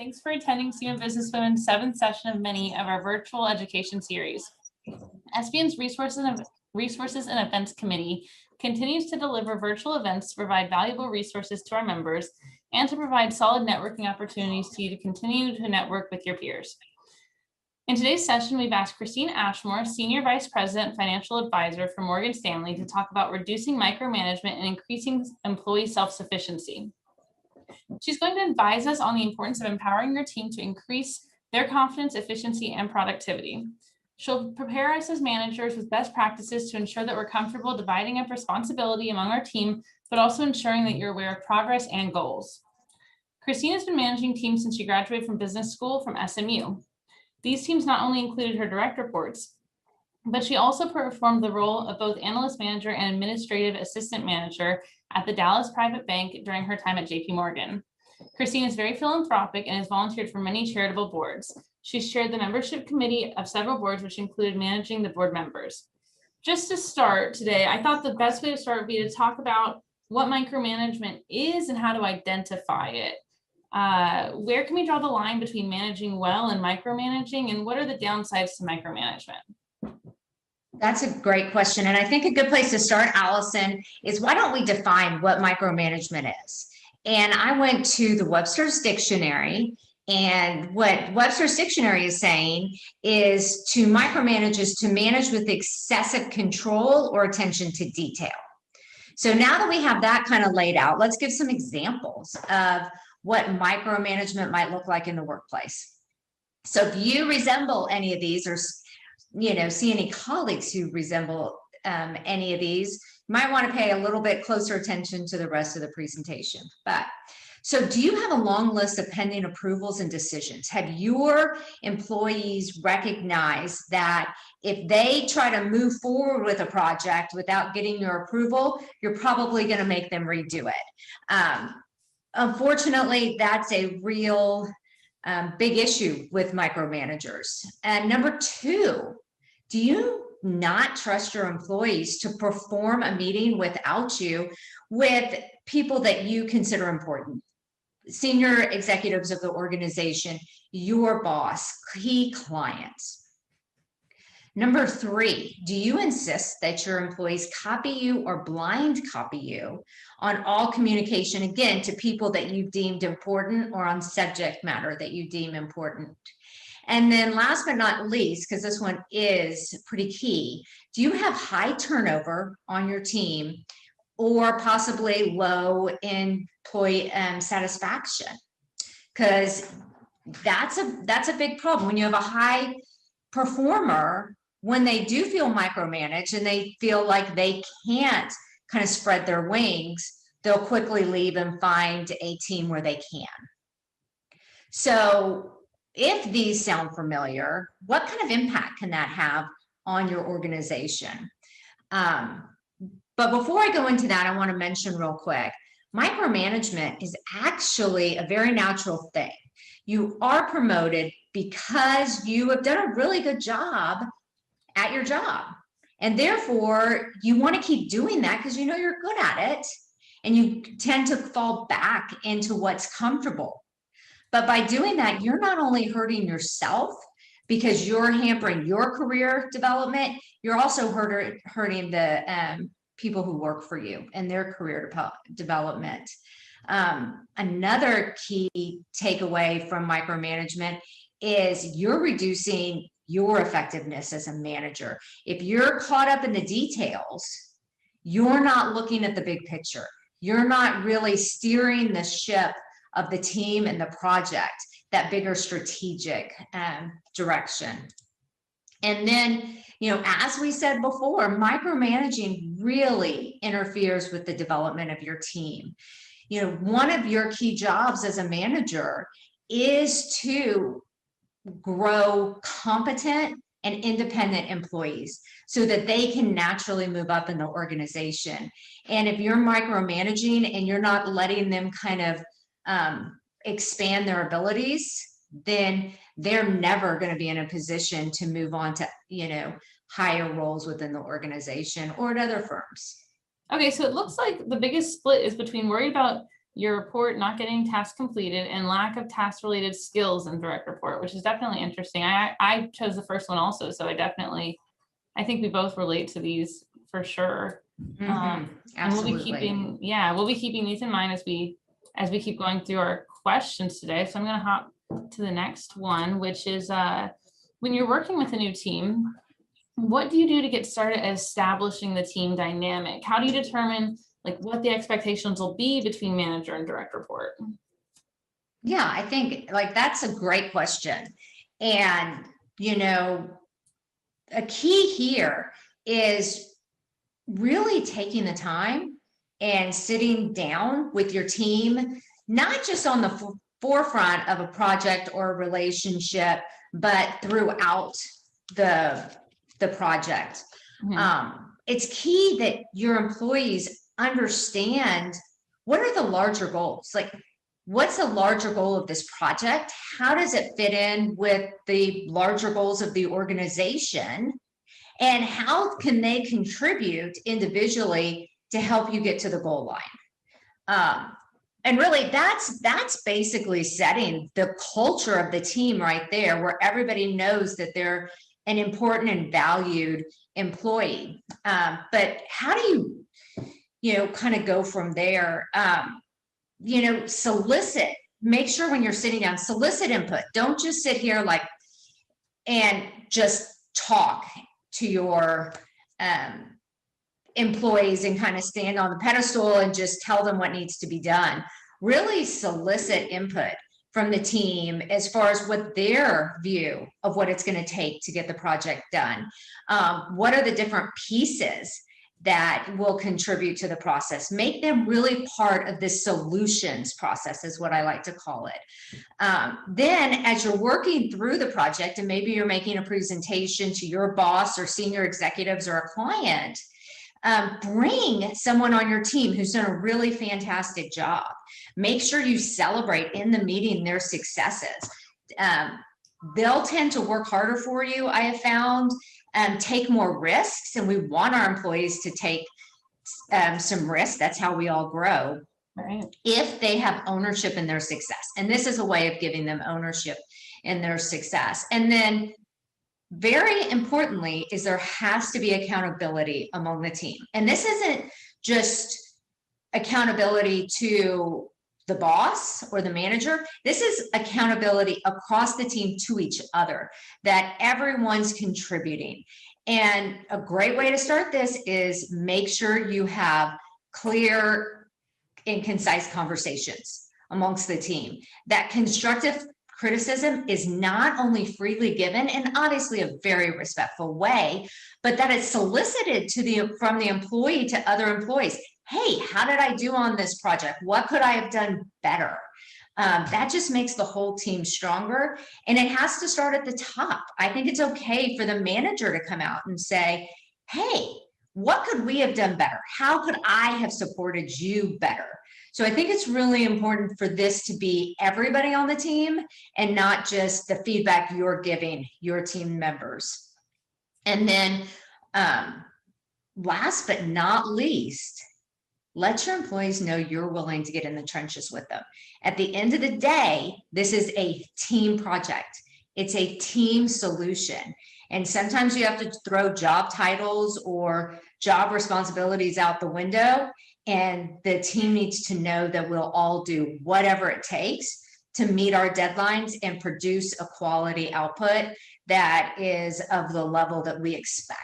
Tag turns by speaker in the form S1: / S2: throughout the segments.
S1: Thanks for attending SEMA Businesswomen's 7th session of many of our virtual education series. SBN's Resources and Events Committee continues to deliver virtual events to provide valuable resources to our members and to provide solid networking opportunities to you to continue to network with your peers. In today's session, we've asked Christine Ashmore, Senior Vice President Financial Advisor for Morgan Stanley, to talk about reducing micromanagement and increasing employee self-sufficiency. She's going to advise us on the importance of empowering your team to increase their confidence, efficiency, and productivity. She'll prepare us as managers with best practices to ensure that we're comfortable dividing up responsibility among our team, but also ensuring that you're aware of progress and goals. Christine has been managing teams since she graduated from business school from SMU. These teams not only included her direct reports, but she also performed the role of both analyst manager and administrative assistant manager at the Dallas Private Bank during her time at JP Morgan. Christine is very philanthropic and has volunteered for many charitable boards. She's chaired the membership committee of several boards, which included managing the board members. Just to start today, I thought the best way to start would be to talk about what micromanagement is and how to identify it. Where can we draw the line between managing well and micromanaging, and what are the downsides to micromanagement?
S2: That's a great question. And I think a good place to start, Allison, is why don't we define what micromanagement is? And I went to the Webster's Dictionary, and what Webster's Dictionary is saying is to micromanage is to manage with excessive control or attention to detail. So now that we have that kind of laid out, let's give some examples of what micromanagement might look like in the workplace. So if you resemble any of these, or see any colleagues who resemble any of these, you might want to pay a little bit closer attention to the rest of the presentation. So do you have a long list of pending approvals and decisions? Have your employees recognized that if they try to move forward with a project without getting your approval, you're probably going to make them redo it? Unfortunately, that's a real big issue with micromanagers. And number two, do you not trust your employees to perform a meeting without you with people that you consider important? Senior executives of the organization, your boss, key clients. Number three, do you insist that your employees copy you or blind copy you on all communication, again, to people that you deemed important or on subject matter that you deem important? And then last but not least, because this one is pretty key, do you have high turnover on your team or possibly low employee satisfaction? Because that's a big problem. When you have a high performer, when they do feel micromanaged and they feel like they can't kind of spread their wings, they'll quickly leave and find a team where they can. So if these sound familiar, what kind of impact can that have on your organization? But before I go into that, I want to mention real quick, micromanagement is actually a very natural thing. You are promoted because you have done a really good job at your job. And therefore, you want to keep doing that because you know you're good at it. And you tend to fall back into what's comfortable. But by doing that, you're not only hurting yourself because you're hampering your career development, you're also hurting the people who work for you and their career development. Another key takeaway from micromanagement is you're reducing your effectiveness as a manager. If you're caught up in the details, you're not looking at the big picture. You're not really steering the ship of the team and the project, that bigger strategic direction. And then, as we said before, micromanaging really interferes with the development of your team. One of your key jobs as a manager is to grow competent and independent employees so that they can naturally move up in the organization. And if you're micromanaging and you're not letting them kind of expand their abilities, then they're never going to be in a position to move on to, higher roles within the organization or at other firms.
S1: Okay, so it looks like the biggest split is between worried about your report not getting tasks completed, and lack of task-related skills in direct report, which is definitely interesting. I chose the first one also, so I think we both relate to these for sure. And we'll be keeping these in mind as we keep going through our questions today. So I'm going to hop to the next one, which is when you're working with a new team, what do you do to get started establishing the team dynamic? How do you determine like what the expectations will be between manager and direct report?
S2: Yeah, I think like that's a great question. And, you know, a key here is really taking the time and sitting down with your team, not just on the forefront of a project or a relationship, but throughout the project. It's key that your employees understand what are the larger goals. Like, what's the larger goal of this project? How does it fit in with the larger goals of the organization? And how can they contribute individually to help you get to the goal line? And really, that's basically setting the culture of the team right there, where everybody knows that they're an important and valued employee. But how do you kind of go from there? Solicit, make sure when you're sitting down, solicit input. Don't just sit here and just talk to your employees and kind of stand on the pedestal and just tell them what needs to be done. Really solicit input from the team as far as what their view of what it's going to take to get the project done. What are the different pieces that will contribute to the process? Make them really part of this solutions process is what I like to call it. Then as you're working through the project and maybe you're making a presentation to your boss or senior executives or a client, bring someone on your team who's done a really fantastic job. Make sure you celebrate in the meeting their successes. They'll tend to work harder for you, I have found, take more risks, and we want our employees to take some risks. That's how we all grow. Right. If they have ownership in their success. And this is a way of giving them ownership in their success. And then very importantly is there has to be accountability among the team. And this isn't just accountability to the boss or the manager. This is accountability across the team to each other, that everyone's contributing. And a great way to start this is make sure you have clear and concise conversations amongst the team. That constructive criticism is not only freely given in obviously a very respectful way, but that it's solicited from the employee to other employees. Hey, how did I do on this project? What could I have done better? That just makes the whole team stronger. And it has to start at the top. I think it's okay for the manager to come out and say, hey, what could we have done better? How could I have supported you better? So I think it's really important for this to be everybody on the team and not just the feedback you're giving your team members. And then last but not least, let your employees know you're willing to get in the trenches with them. At the end of the day, this is a team project. It's a team solution. And sometimes you have to throw job titles or job responsibilities out the window. And the team needs to know that we'll all do whatever it takes to meet our deadlines and produce a quality output that is of the level that we expect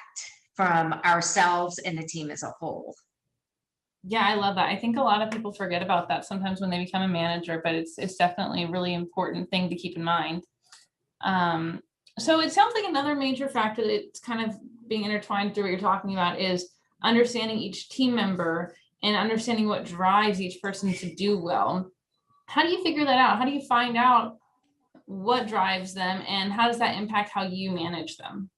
S2: from ourselves and the team as a whole.
S1: Yeah, I love that. I think a lot of people forget about that sometimes when they become a manager, but it's definitely a really important thing to keep in mind. So it sounds like another major factor that's kind of being intertwined through what you're talking about is understanding each team member and understanding what drives each person to do well. How do you figure that out? How do you find out what drives them, and how does that impact how you manage them?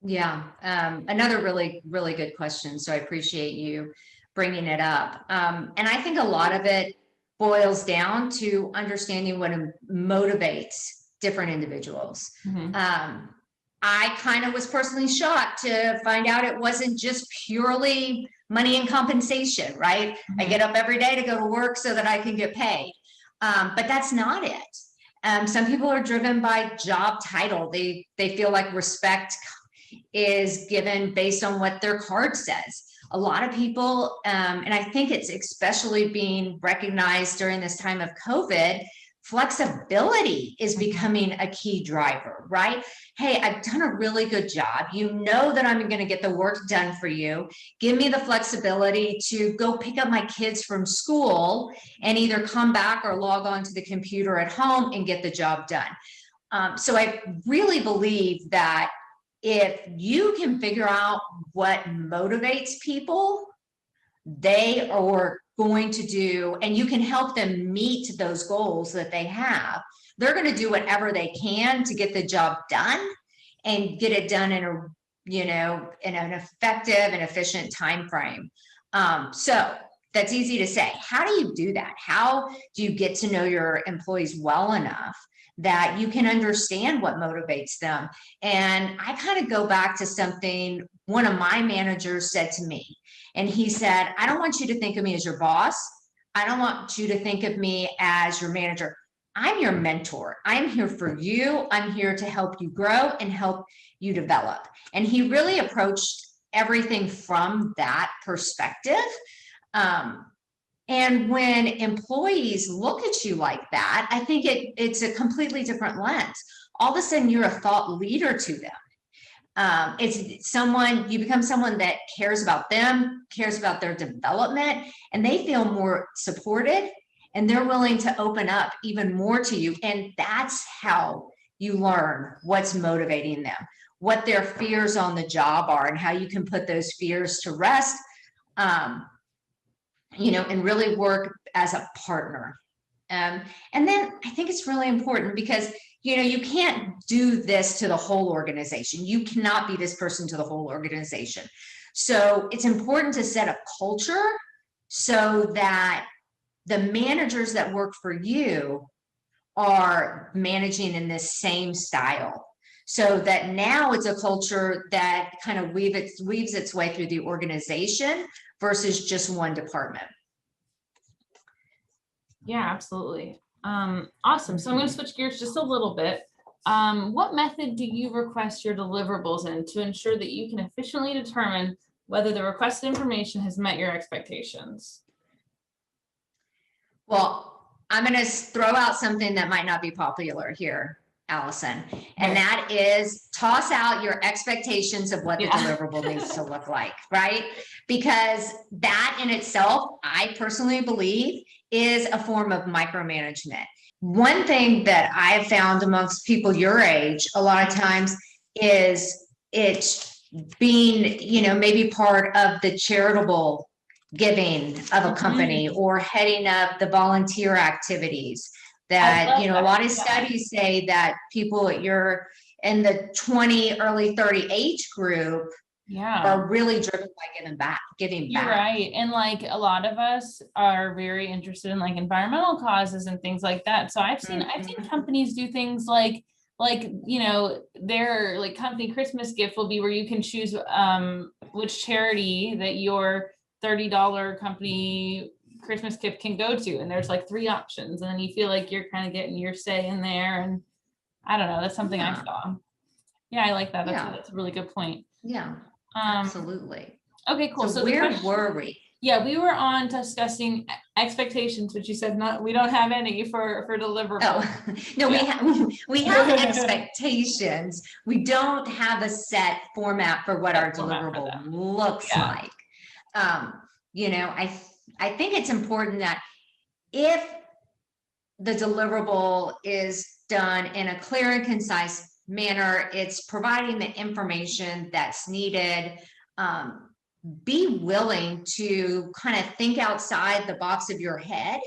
S2: Yeah, another really, really good question. So I appreciate you bringing it up. And I think a lot of it boils down to understanding what motivates different individuals. I kind of was personally shocked to find out it wasn't just purely money and compensation, right? I get up every day to go to work so that I can get paid. But that's not it. Some people are driven by job title. They feel like respect is given based on what their card says. A lot of people, and I think it's especially being recognized during this time of COVID, flexibility is becoming a key driver, right? Hey, I've done a really good job. You know that I'm going to get the work done for you. Give me the flexibility to go pick up my kids from school and either come back or log on to the computer at home and get the job done. So I really believe that if you can figure out what motivates people, they are going to do, and you can help them meet those goals that they have, they're going to do whatever they can to get the job done and get it done in a, you know, in an effective and efficient time frame. So that's easy to say. How do you do that? How do you get to know your employees well enough that you can understand what motivates them? And I kind of go back to something one of my managers said to me. And he said, I don't want you to think of me as your boss. I don't want you to think of me as your manager. I'm your mentor. I'm here for you. I'm here to help you grow and help you develop. And he really approached everything from that perspective. And when employees look at you like that, I think it's a completely different lens. All of a sudden, you're a thought leader to them. It's someone, you become someone that cares about them, cares about their development, and they feel more supported, and they're willing to open up even more to you. And that's how you learn what's motivating them, what their fears on the job are, and how you can put those fears to rest, you know, and really work as a partner. And then I think it's really important because, you know, you can't do this to the whole organization. You cannot be this person to the whole organization. So it's important to set a culture so that the managers that work for you are managing in this same style. So that now it's a culture that kind of weaves its way through the organization versus just one department.
S1: Yeah, absolutely. Awesome. So I'm going to switch gears just a little bit. What method do you request your deliverables in to ensure that you can efficiently determine whether the requested information has met your expectations?
S2: Well, I'm going to throw out something that might not be popular here, Allison, and that is toss out your expectations of what the deliverable needs to look like, right? Because that in itself, I personally believe, is a form of micromanagement. One thing that I've found amongst people your age, a lot of times, is it's being, you know, maybe part of the charitable giving of a company or heading up the volunteer activities that, you know, a lot of studies say that people at your in the 20, early 30 age group are really driven by giving back.
S1: You're right. And like a lot of us are very interested in like environmental causes and things like that. So I've seen companies do things like, you know, their like company Christmas gift will be where you can choose which charity that your $30 company Christmas gift can go to. And there's like 3 options. And then you feel like you're kind of getting your say in there. And I don't know, that's something I saw. Yeah, I like that. That's a really good point.
S2: Yeah, absolutely.
S1: Okay, cool.
S2: So where were we?
S1: Yeah, we were on discussing expectations, which you said we don't have any for deliverables.
S2: Oh, no, we have expectations. We don't have a set format for what our deliverable looks like. You know, I think it's important that if the deliverable is done in a clear and concise manner, it's providing the information that's needed. Be willing to kind of think outside the box of your head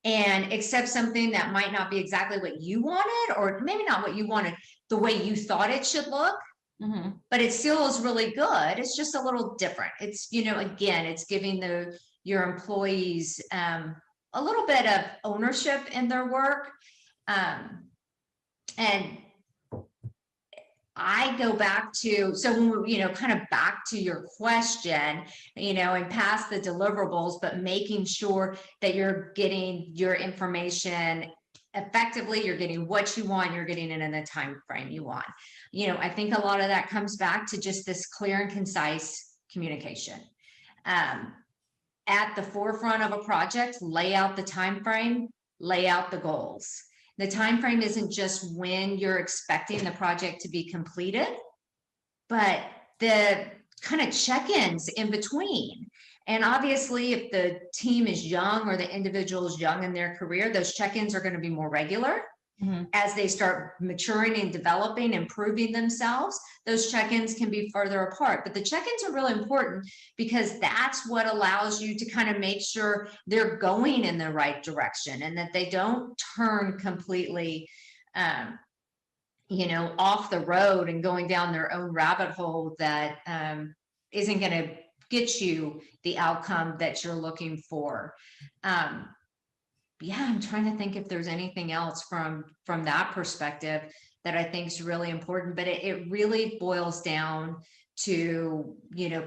S2: and accept something that might not be exactly what you wanted, or maybe not what you wanted, the way you thought it should look. But it still is really good. It's just a little different. It's, you know, again, it's giving your employees a little bit of ownership in their work. And I go back to, so when we, kind of back to your question, and past the deliverables, but making sure that you're getting your information effectively, you're getting what you want, you're getting it in the time frame you want. I think a lot of that comes back to just this clear and concise communication. At the forefront of a project, lay out the time frame, lay out the goals. The time frame isn't just when you're expecting the project to be completed, but the kind of check-ins in between. And obviously, if the team is young or the individual is young in their career, those check-ins are going to be more regular. As they start maturing and developing, improving themselves, those check-ins can be further apart. But the check-ins are really important because that's what allows you to kind of make sure they're going in the right direction and that they don't turn completely, off the road and going down their own rabbit hole that isn't going to get you the outcome that you're looking for. Yeah, I'm trying to think if there's anything else from that perspective that I think is really important, but it really boils down to,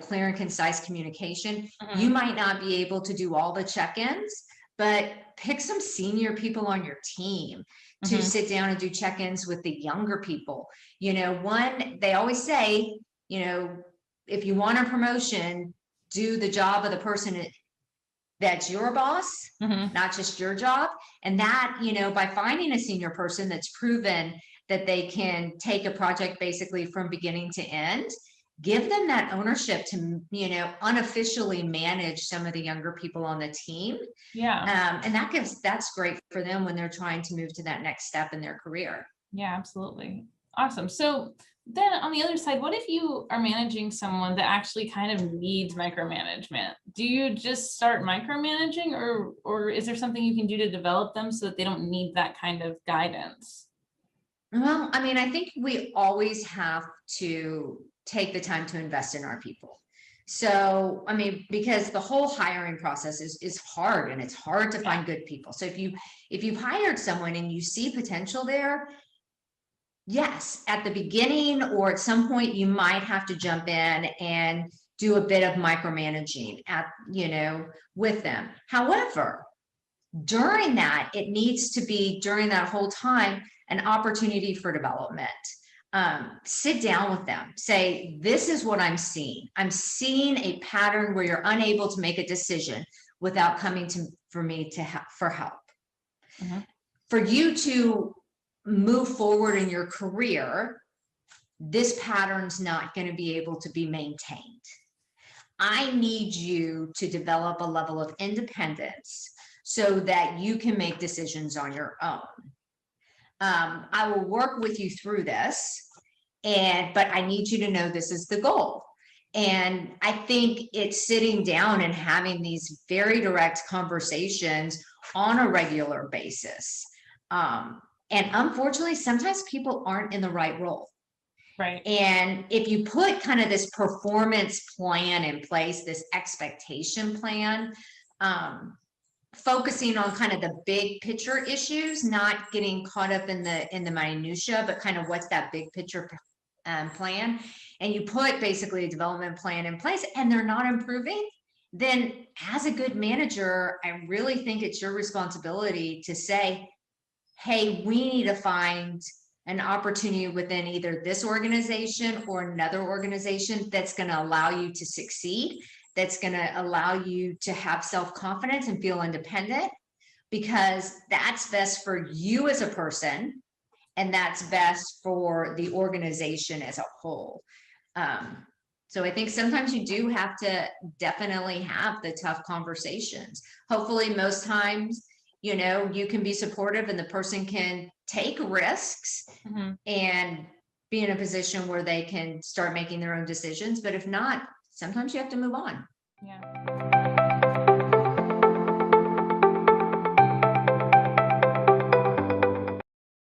S2: clear and concise communication. You might not be able to do all the check-ins, but pick some senior people on your team to sit down and do check-ins with the younger people. They always say, if you want a promotion, do the job of the person that's your boss, not just your job. And that, by finding a senior person that's proven that they can take a project basically from beginning to end, give them that ownership to, unofficially manage some of the younger people on the team.
S1: Yeah.
S2: And that's great for them when they're trying to move to that next step in their career.
S1: Yeah, absolutely. Awesome. So then on the other side, what if you are managing someone that actually kind of needs micromanagement? Do you just start micromanaging, or is there something you can do to develop them so that they don't need that kind of guidance?
S2: Well, I think we always have to take the time to invest in our people. So, because the whole hiring process is hard, and it's hard to find good people. So if you've hired someone and you see potential there, yes, at the beginning or at some point, you might have to jump in and do a bit of micromanaging with them. However, during that, it needs to be, during that whole time, an opportunity for development. Sit down with them, say, this is what I'm seeing. I'm seeing a pattern where you're unable to make a decision without coming for me for help. For you to move forward in your career, this pattern's not going to be able to be maintained. I need you to develop a level of independence so that you can make decisions on your own. I will work with you through this, but I need you to know this is the goal. And I think it's sitting down and having these very direct conversations on a regular basis. And unfortunately, sometimes people aren't in the right role.
S1: Right.
S2: And if you put kind of this performance plan in place, this expectation plan, focusing on kind of the big picture issues, not getting caught up in the minutia, but kind of what's that big picture plan, and you put basically a development plan in place and they're not improving, then as a good manager, I really think it's your responsibility to say, hey, we need to find an opportunity within either this organization or another organization that's going to allow you to succeed, that's going to allow you to have self-confidence and feel independent, because that's best for you as a person, and that's best for the organization as a whole. So I think sometimes you do have to definitely have the tough conversations. Hopefully most times, you can be supportive and the person can take risks and be in a position where they can start making their own decisions. But if not, sometimes you have to move on.
S1: Yeah.